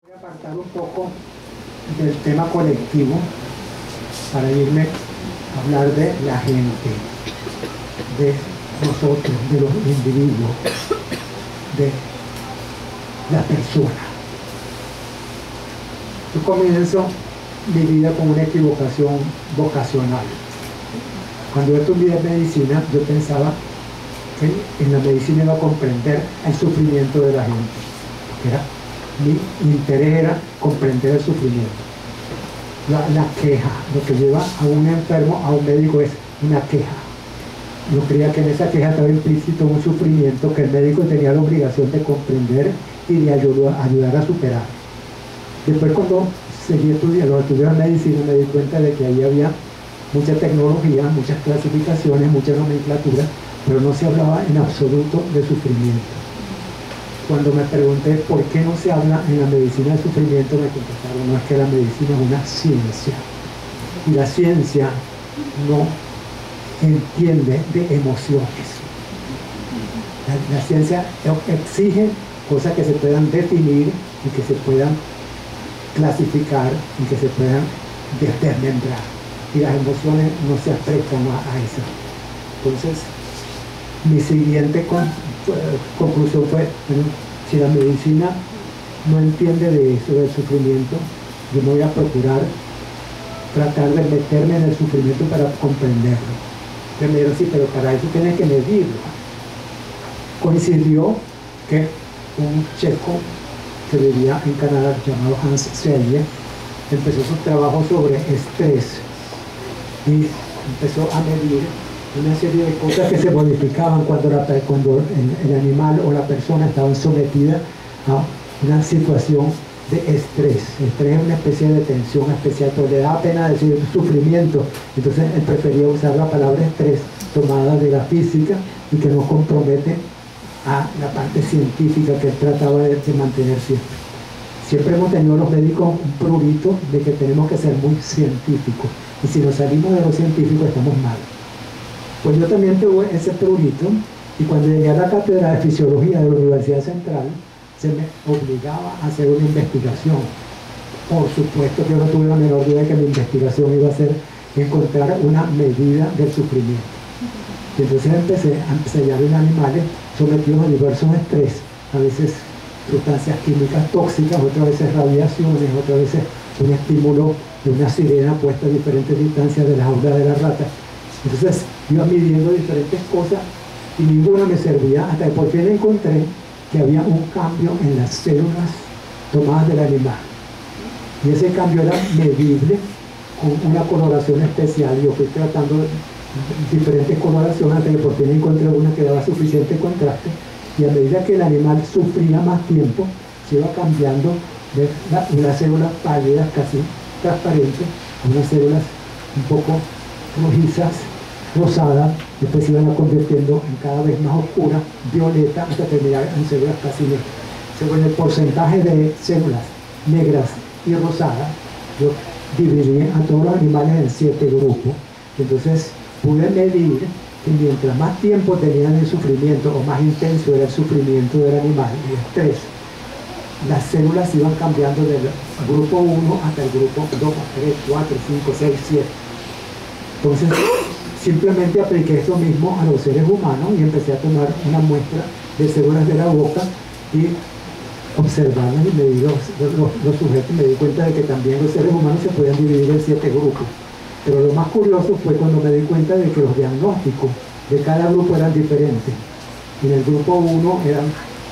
Voy a apartar un poco del tema colectivo para irme a hablar de la gente, de nosotros, de los individuos, de la persona. Yo comienzo mi vida con una equivocación vocacional. Cuando yo estudié medicina, yo pensaba que en la medicina iba a comprender el sufrimiento de la gente. Mi interés era comprender el sufrimiento. La queja, lo que lleva a un enfermo a un médico es una queja. Yo creía que en esa queja estaba implícito un sufrimiento que el médico tenía la obligación de comprender y de ayudar a superar. Después, cuando seguí estudiando medicina, me di cuenta de que ahí había mucha tecnología, muchas clasificaciones, mucha nomenclatura, pero no se hablaba en absoluto de sufrimiento. Cuando me pregunté por qué no se habla en la medicina de sufrimiento, me contestaron, no, es que la medicina es una ciencia. Y la ciencia no entiende de emociones. La ciencia exige cosas que se puedan definir y que se puedan clasificar y que se puedan desmembrar. Y las emociones no se prestan a eso. Entonces, mi siguiente conclusión fue, bueno, si la medicina no entiende de eso, del sufrimiento, yo me voy a procurar tratar de meterme en el sufrimiento para comprenderlo. Entonces me dijeron, sí, pero para eso tienes que medirlo. Coincidió que un checo que vivía en Canadá, llamado Hans Selye, empezó su trabajo sobre estrés y empezó a medir una serie de cosas que se modificaban cuando el animal o la persona estaban sometidas a una situación de estrés. El estrés es una especie de tensión especial, pero le da pena decir sufrimiento. Entonces él prefería usar la palabra estrés tomada de la física y que no compromete a la parte científica que él trataba de mantener siempre. Siempre hemos tenido los médicos un prurito de que tenemos que ser muy científicos. Y si nos salimos de lo científico estamos mal. Pues yo también tuve ese prurito, y cuando llegué a la cátedra de fisiología de la Universidad Central, se me obligaba a hacer una investigación. Por supuesto que yo no tuve la menor duda de que mi investigación iba a ser encontrar una medida del sufrimiento. Y entonces empecé a ensayar en animales sometidos a diversos estrés, a veces sustancias químicas tóxicas, otras veces radiaciones, otras veces un estímulo de una sirena puesta a diferentes distancias de las aulas de la rata. Entonces iba midiendo diferentes cosas y ninguna me servía, hasta que por fin encontré que había un cambio en las células tomadas del animal. Y ese cambio era medible con una coloración especial. Yo fui tratando diferentes coloraciones hasta que por fin encontré una que daba suficiente contraste, y a medida que el animal sufría más tiempo, se iba cambiando de unas células pálidas, casi transparentes, a unas células un poco rojizas, rosadas, después se iban convirtiendo en cada vez más oscuras, violeta, hasta terminar en células casi negras. Según el porcentaje de células negras y rosadas, yo dividí a todos los animales en 7 grupos. Entonces pude medir que mientras más tiempo tenían el sufrimiento o más intenso era el sufrimiento del animal, el estrés, las células iban cambiando del grupo 1 hasta el grupo 2, 3, 4, 5, 6, 7. Entonces simplemente apliqué esto mismo a los seres humanos y empecé a tomar una muestra de células de la boca y observarlas y medir los sujetos. Me di cuenta de que también los seres humanos se podían dividir en 7 grupos. Pero lo más curioso fue cuando me di cuenta de que los diagnósticos de cada grupo eran diferentes. En el grupo 1 eran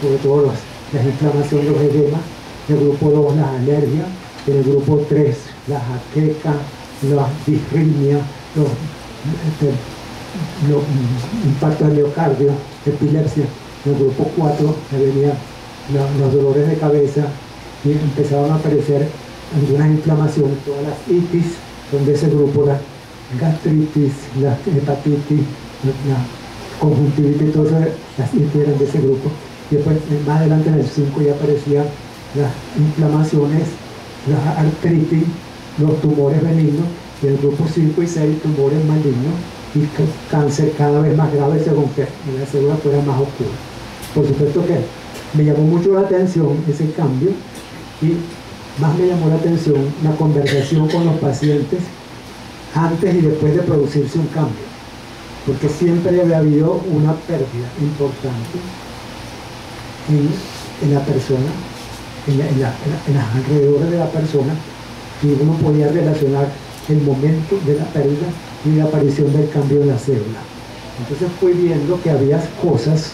sobre todo las inflamaciones, los edemas, en el grupo 2 las alergias, en el grupo 3 las jaquecas, las disritmias, los impactos de miocardio, epilepsia. En el grupo 4 venían los dolores de cabeza y empezaban a aparecer algunas inflamaciones, todas las itis, son de ese grupo, la gastritis, la hepatitis, la conjuntivitis, todas las itis eran de ese grupo. Y después más adelante en el 5 ya aparecían las inflamaciones, las artritis, los tumores benignos, y en el grupo 5 y 6 tumores malignos y cáncer cada vez más grave según que la célula fuera más oscura. Por supuesto que me llamó mucho la atención ese cambio Y más me llamó la atención la conversación con los pacientes antes y después de producirse un cambio, porque siempre había habido una pérdida importante en la persona, en los alrededores de la persona, y uno podía relacionar el momento de la pérdida y la aparición del cambio en la célula. Entonces fui viendo que había cosas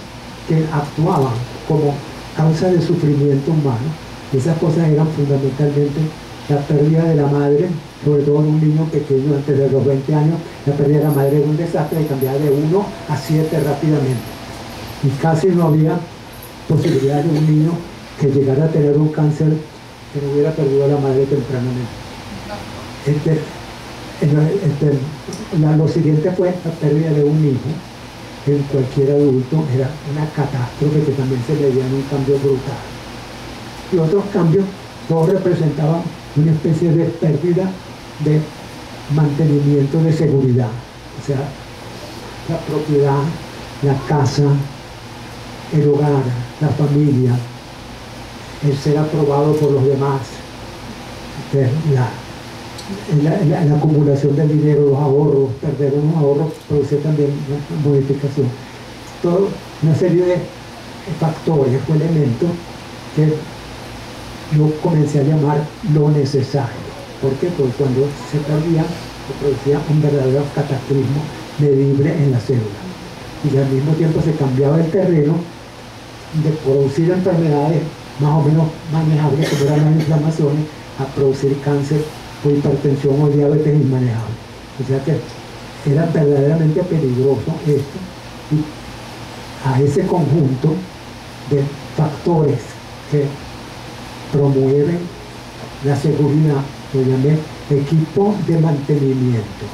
que actuaban como causa de sufrimiento humano, y esas cosas eran fundamentalmente la pérdida de la madre, sobre todo en un niño pequeño antes de los 20 años. La pérdida de la madre era un desastre y cambiaba de 1 a 7 rápidamente, y casi no había posibilidad de un niño que llegara a tener un cáncer que no hubiera perdido a la madre tempranamente. Lo siguiente fue la pérdida de un hijo en cualquier adulto, era una catástrofe que también se veía en un cambio brutal. Y otros cambios, todos representaban una especie de pérdida de mantenimiento de seguridad, o sea, la propiedad, la casa, el hogar, la familia, el ser aprobado por los demás, la acumulación del dinero, los ahorros, perder unos ahorros produce también una modificación. Toda una serie de factores o elementos que yo comencé a llamar lo necesario. ¿Por qué? Porque cuando se perdía, se producía un verdadero cataclismo medible en la célula. Y al mismo tiempo se cambiaba el terreno de producir enfermedades más o menos manejables, como eran las inflamaciones, a producir cáncer o hipertensión o diabetes inmanejable. O sea que era verdaderamente peligroso esto, y a ese conjunto de factores que promueven la seguridad lo llamé equipo de mantenimiento.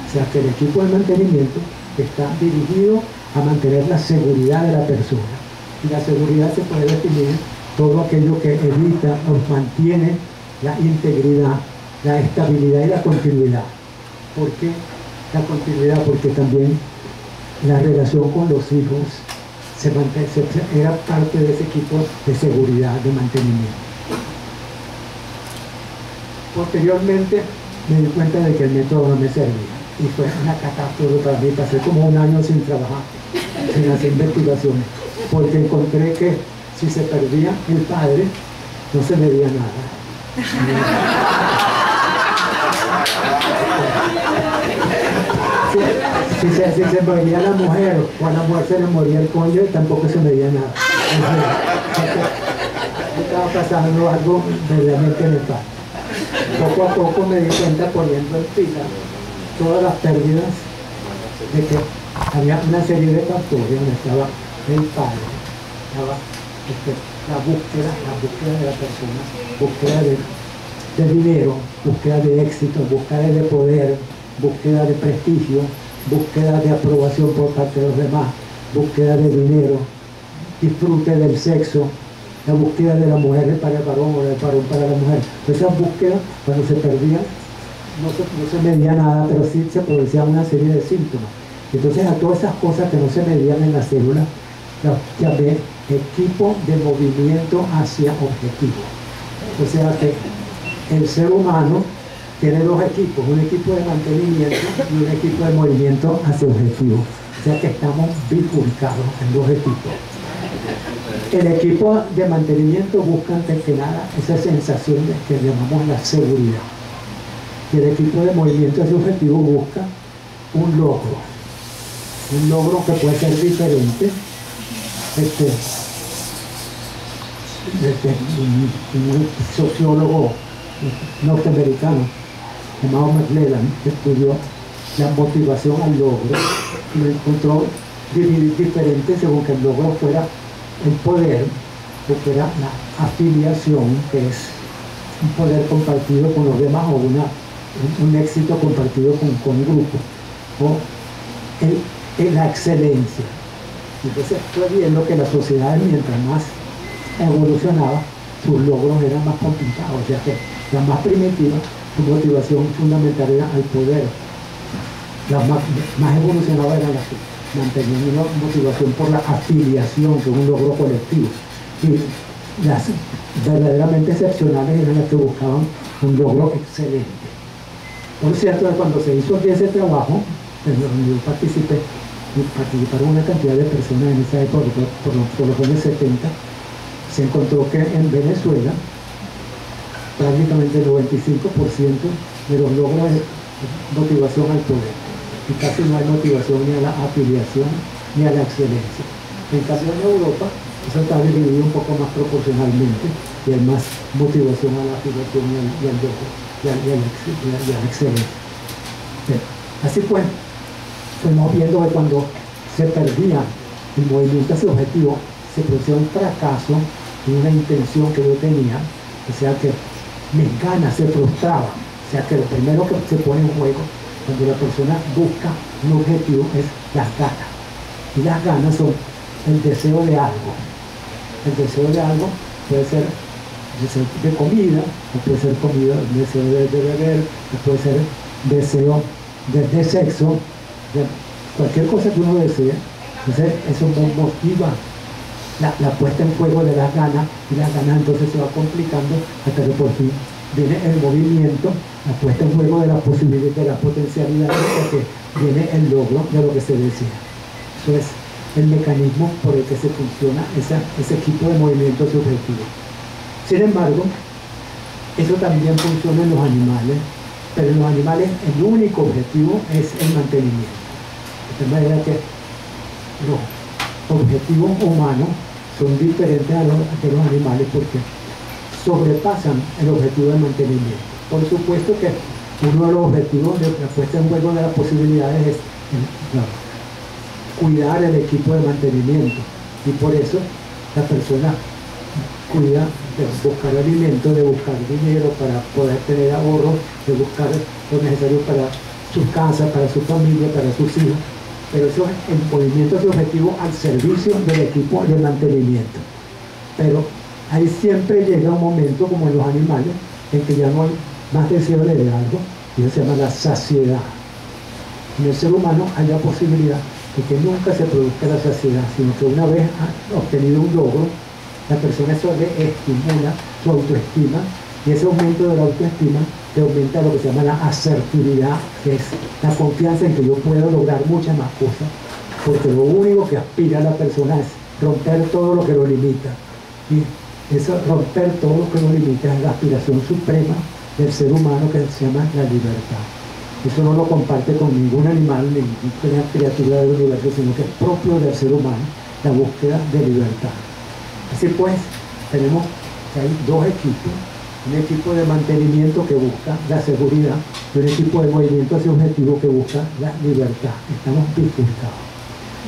O sea que el equipo de mantenimiento está dirigido a mantener la seguridad de la persona, y la seguridad se puede definir todo aquello que evita o mantiene la integridad, la estabilidad y la continuidad. ¿Por qué la continuidad? Porque también la relación con los hijos era parte de ese equipo de seguridad, de mantenimiento. Posteriormente me di cuenta de que el método no me servía, y fue una catástrofe para mí. Pasé como un año sin trabajar, sin hacer investigaciones, porque encontré que si se perdía el padre, no se veía nada. Si se moría la mujer, o a la mujer se le moría el cónyuge, tampoco se veía nada. Estaba pasando algo verdaderamente nefasto. Poco a poco me di cuenta, poniendo en fila todas las pérdidas, de que había una serie de factores donde estaba el padre, estaba la búsqueda de la persona, búsqueda de dinero, búsqueda de éxito, búsqueda de poder, búsqueda de prestigio, búsqueda de aprobación por parte de los demás, búsqueda de dinero, disfrute del sexo, la búsqueda de la mujer para el varón o del varón para la mujer. Esas búsquedas, cuando se perdían, no se medía nada, pero sí se producían una serie de síntomas. Entonces, a todas esas cosas que no se medían en la célula, las llamé equipo de movimiento hacia objetivo. O sea que el ser humano tiene dos equipos, un equipo de mantenimiento y un equipo de movimiento hacia objetivo. O sea que estamos bifurcados en dos equipos. El equipo de mantenimiento busca antes que nada esa sensación de que llamamos la seguridad. Y el equipo de movimiento hacia objetivo busca un logro que puede ser diferente. Un sociólogo norteamericano llamado McClellan estudió la motivación al logro y lo encontró diferente según que el logro fuera el poder o fuera la afiliación, que es un poder compartido con los demás, o un éxito compartido con un grupo, o la excelencia. Entonces fue viendo que las sociedades, mientras más evolucionaba, sus logros eran más complicados, o sea que la más primitiva, su motivación fundamental era el poder. Las más evolucionadas eran las que mantenían una motivación por la afiliación, que es un logro colectivo. Y las verdaderamente excepcionales eran las que buscaban un logro excelente. Por cierto, cuando se hizo ese trabajo, en donde yo participaron una cantidad de personas en esa época, por los años 70, se encontró que en Venezuela prácticamente el 95% de los logros es motivación al poder, y casi no hay motivación ni a la afiliación ni a la excelencia. En cambio en Europa eso está dividido un poco más proporcionalmente y hay más motivación a la afiliación y al logro y a la excelencia. Bien. Así pues, fuimos viendo que cuando se perdía el movimiento hacia el objetivo, se producía un fracaso en una intención que yo tenía, o sea que mis ganas se frustraban. O sea que lo primero que se pone en juego cuando la persona busca un objetivo es las ganas. Y las ganas son el deseo de algo. El deseo de algo puede ser deseo de comida, o puede ser comida, deseo de beber, o puede ser deseo de sexo, de cualquier cosa que uno desee. Entonces eso motiva la puesta en juego de las ganas, y las ganas entonces se va complicando hasta que por fin viene el movimiento, la puesta en juego de la posibilidad, de la potencialidad, hasta que viene el logro de lo que se desea. Eso es el mecanismo por el que se funciona ese equipo de movimiento subjetivo. Sin embargo, eso también funciona en los animales, pero en los animales el único objetivo es el mantenimiento. De tal manera que los objetivos humanos son diferentes a los animales porque sobrepasan el objetivo de mantenimiento. Por supuesto que uno de los objetivos de la puesta en juego de las posibilidades es cuidar el equipo de mantenimiento, y por eso la persona cuida de buscar alimento, de buscar dinero para poder tener ahorros, de buscar lo necesario para su casa, para su familia, para sus hijos. Pero eso es el movimiento de objetivo al servicio del equipo de mantenimiento. Pero ahí siempre llega un momento, como en los animales, en que ya no hay más deseo de algo, y eso se llama la saciedad. En el ser humano hay la posibilidad de que nunca se produzca la saciedad, sino que una vez obtenido un logro, la persona eso le estimula su autoestima, y ese aumento de la autoestima te aumenta lo que se llama la asertividad, que es la confianza en que yo puedo lograr muchas más cosas, porque lo único que aspira a la persona es romper todo lo que lo limita, y eso, romper todo lo que lo limita, es la aspiración suprema del ser humano, que se llama la libertad. Eso no lo comparte con ningún animal, ninguna criatura del universo, sino que es propio del ser humano, la búsqueda de libertad. Así pues, tenemos que hay dos equipos: un equipo de mantenimiento que busca la seguridad y un equipo de movimiento hacia objetivo que busca la libertad. Estamos bifurcados.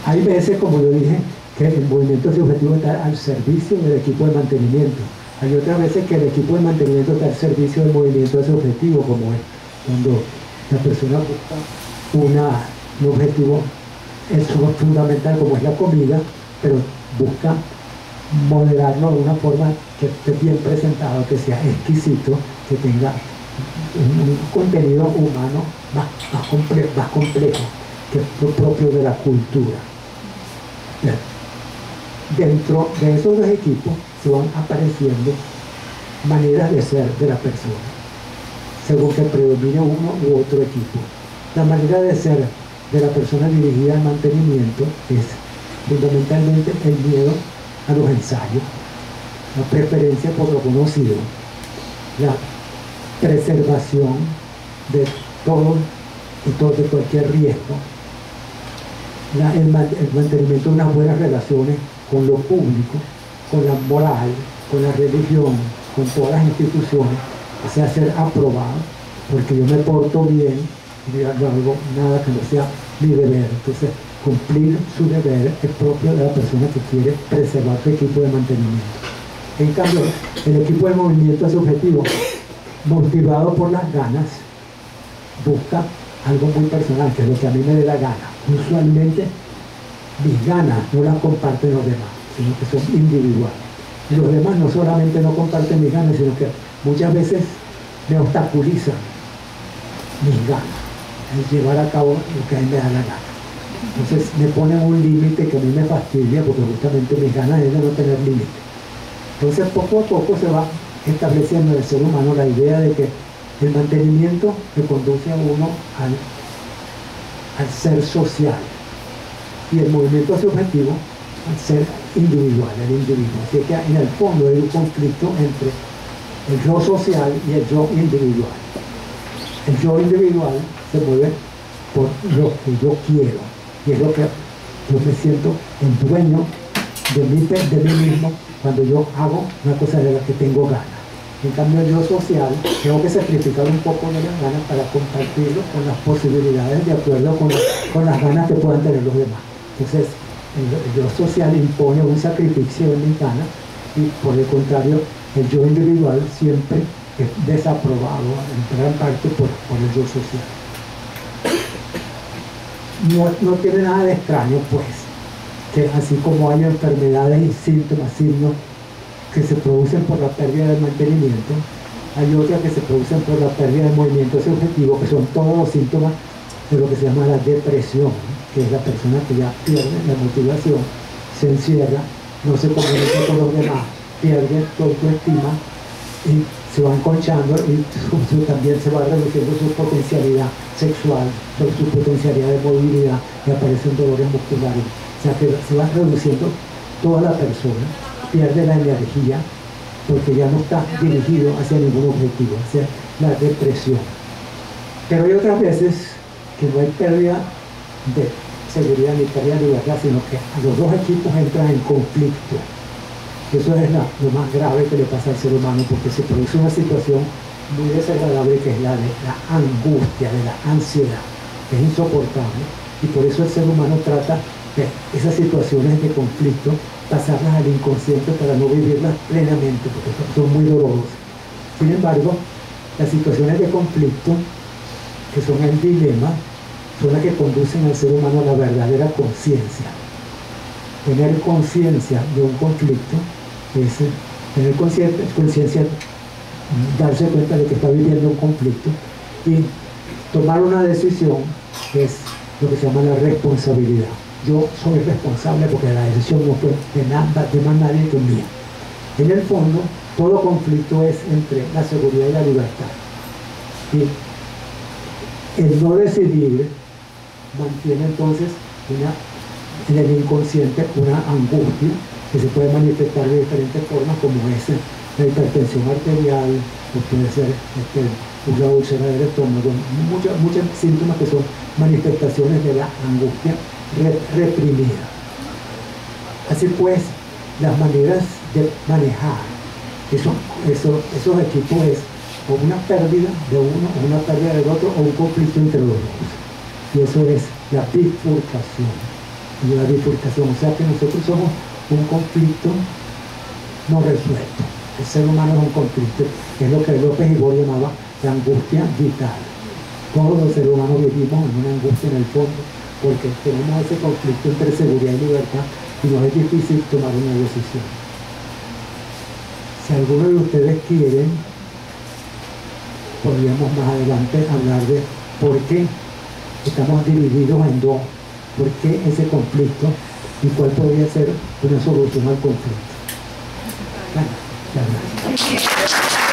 Hay veces, como yo dije, que el movimiento hacia objetivo está al servicio del equipo de mantenimiento. Hay otras veces que el equipo de mantenimiento está al servicio del movimiento hacia objetivo, como es cuando la persona busca un objetivo fundamental, como es la comida, pero busca moderarlo de una forma que esté bien presentado, que sea exquisito, que tenga un contenido humano más complejo, que es lo propio de la cultura. Dentro de esos dos equipos se van apareciendo maneras de ser de la persona, según que predomine uno u otro equipo. La manera de ser de la persona dirigida al mantenimiento es fundamentalmente el miedo a los ensayos, la preferencia por lo conocido, la preservación de todo y de cualquier riesgo, el mantenimiento de unas buenas relaciones con lo público, con la moral, con la religión, con todas las instituciones, o sea, ser aprobado, porque yo me porto bien y no hago nada que no sea mi deber. Entonces, cumplir su deber es propio de la persona que quiere preservar su equipo de mantenimiento. En cambio, el equipo de movimiento hacia objetivo, motivado por las ganas, busca algo muy personal, que es lo que a mí me dé la gana. Usualmente, mis ganas no las comparten los demás, sino que son individuales. Y los demás no solamente no comparten mis ganas, sino que muchas veces me obstaculizan mis ganas, el llevar a cabo lo que a mí me da la gana. Entonces me ponen un límite que a mí me fastidia, porque justamente mis ganas es de no tener límite. Entonces poco a poco se va estableciendo en el ser humano la idea de que el mantenimiento le conduce a uno al ser social y el movimiento hacia objetivo al ser individual, el individuo. Así que en el fondo hay un conflicto entre el yo social y el yo individual. El yo individual se mueve por lo que yo quiero y es lo que yo me siento el dueño de mí mismo cuando yo hago una cosa de la que tengo ganas. En cambio, el yo social tengo que sacrificar un poco de las ganas para compartirlo con las posibilidades de acuerdo con las ganas que puedan tener los demás. Entonces, el yo social impone un sacrificio de mis ganas y por el contrario, el yo individual siempre es desaprobado en gran parte por el yo social. No tiene nada de extraño, pues, que así como hay enfermedades y síntomas, signos que se producen por la pérdida del mantenimiento, hay otras que se producen por la pérdida del movimiento subjetivo, que son todos los síntomas de lo que se llama la depresión, que es la persona que ya pierde la motivación, se encierra, no se comunica con los demás, pierde su autoestima y se va enconchando y también se va reduciendo su potencialidad sexual, su potencialidad de movilidad y aparecen dolores musculares. O sea que se va reduciendo toda la persona, pierde la energía porque ya no está dirigido hacia ningún objetivo, hacia la depresión. Pero hay otras veces que no hay pérdida de seguridad ni pérdida de libertad, sino que los dos equipos entran en conflicto. Eso es lo más grave que le pasa al ser humano, porque se produce una situación muy desagradable que es la de la angustia, de la ansiedad, que es insoportable, y por eso el ser humano trata de esas situaciones de conflicto pasarlas al inconsciente para no vivirlas plenamente, porque son muy dolorosas. Sin embargo, las situaciones de conflicto, que son el dilema, son las que conducen al ser humano a la verdadera conciencia. Tener conciencia de un conflicto es tener conciencia, darse cuenta de que está viviendo un conflicto y tomar una decisión es lo que se llama la responsabilidad. Yo soy responsable porque la decisión no fue de más nadie que mía. En el fondo, todo conflicto es entre la seguridad y la libertad. Y el no decidir mantiene entonces en el inconsciente una angustia que se puede manifestar de diferentes formas, como es la hipertensión arterial, o puede ser una úlcera del estómago, muchos síntomas que son manifestaciones de la angustia reprimida. Así pues, las maneras de manejar esos equipos es o una pérdida de uno, o una pérdida del otro, o un conflicto entre los dos. Y eso es la bifurcación. O sea que nosotros somos un conflicto no resuelto. El ser humano es un conflicto, es lo que López Ibor llamaba la angustia vital. Todos los seres humanos vivimos en una angustia en el fondo, porque tenemos ese conflicto entre seguridad y libertad y nos es difícil tomar una decisión. Si alguno de ustedes quieren, podríamos más adelante hablar de por qué estamos divididos en dos, por qué ese conflicto y cuál podría ser una solución al conflicto. Bueno, muchas gracias.